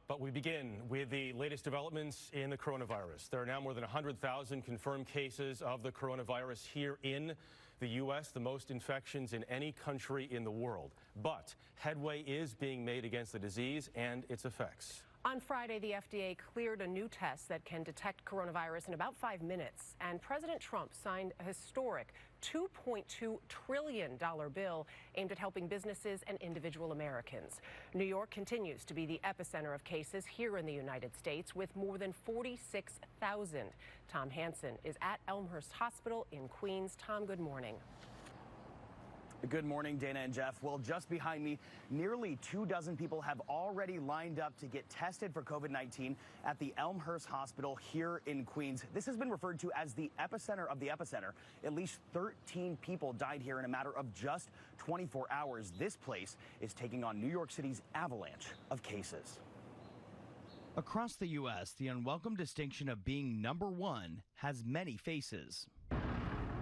But we begin with the latest developments in the coronavirus. There are now more than 100,000 confirmed cases of the coronavirus here in the U.S., the most infections in any country in the world. But headway is being made against the disease and its effects. On Friday, the FDA cleared a new test that can detect coronavirus in about 5 minutes. And President Trump signed a historic $2.2 trillion bill aimed at helping businesses and individual Americans. New York continues to be the epicenter of cases here in the United States with more than 46,000. Tom Hanson is at Elmhurst Hospital in Queens. Tom, good morning. Good morning, Dana and Jeff. Well, just behind me, nearly 24 people have already lined up to get tested for COVID-19 at the Elmhurst Hospital here in Queens. This has been referred to as the epicenter of the epicenter. At least 13 people died here in a matter of just 24 hours. This place is taking on New York City's avalanche of cases. Across the U.S., the unwelcome distinction of being number one has many faces.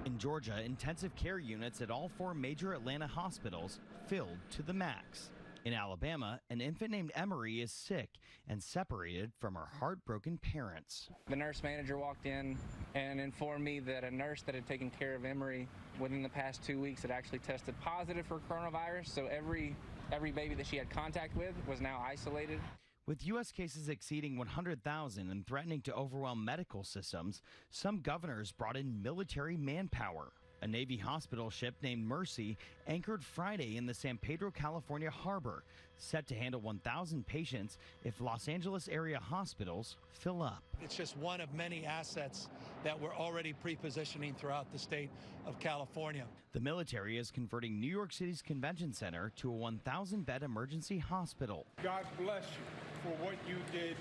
In Georgia, intensive care units at all 4 major Atlanta hospitals filled to the max. In Alabama, an infant named Emery is sick and separated from her heartbroken parents. The nurse manager walked in and informed me that a nurse that had taken care of Emery within the past 2 weeks had actually tested positive for coronavirus, so every baby that she had contact with was now isolated. With U.S. cases exceeding 100,000 and threatening to overwhelm medical systems, some governors brought in military manpower. A Navy hospital ship named Mercy anchored Friday in the San Pedro, California harbor, set to handle 1,000 patients if Los Angeles area hospitals fill up. It's just one of many assets that we're already pre-positioning throughout the state of California. The military is converting New York City's convention center to a 1,000-bed emergency hospital. God bless you for what you did.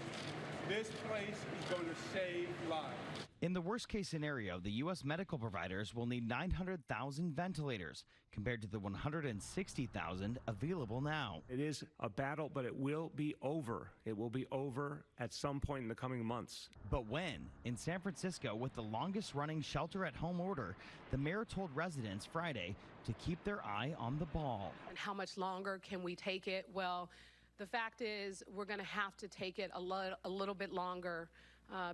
This place is going to save lives. In the worst-case scenario, the U.S. medical providers will need 900,000 ventilators, compared to the 160,000 available now. It is a battle, but it will be over. It will be over at some point in the coming months. But when? In San Francisco, with the longest-running shelter-at-home order, the mayor told residents Friday to keep their eye on the ball. And how much longer can we take it? Well, the fact is we're going to have to take it a little bit longer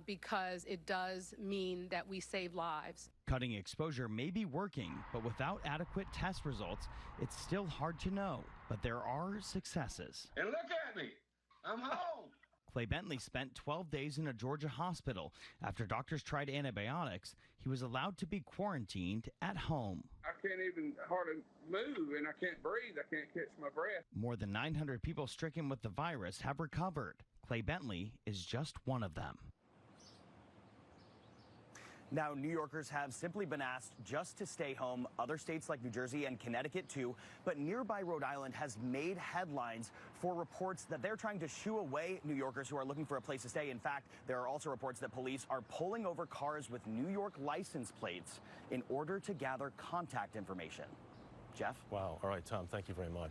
because it does mean that we save lives. Cutting exposure may be working, but without adequate test results, it's still hard to know. But there are successes. And look at me. I'm home. Clay Bentley spent 12 days in a Georgia hospital. After doctors tried antibiotics, he was allowed to be quarantined at home. I can't even hardly move, and I can't breathe. I can't catch my breath. More than 900 people stricken with the virus have recovered. Clay Bentley is just one of them. Now, New Yorkers have simply been asked just to stay home. Other states like New Jersey and Connecticut, too. But nearby Rhode Island has made headlines for reports that they're trying to shoo away New Yorkers who are looking for a place to stay. In fact, there are also reports that police are pulling over cars with New York license plates in order to gather contact information. Jeff? Wow. All right, Tom, thank you very much.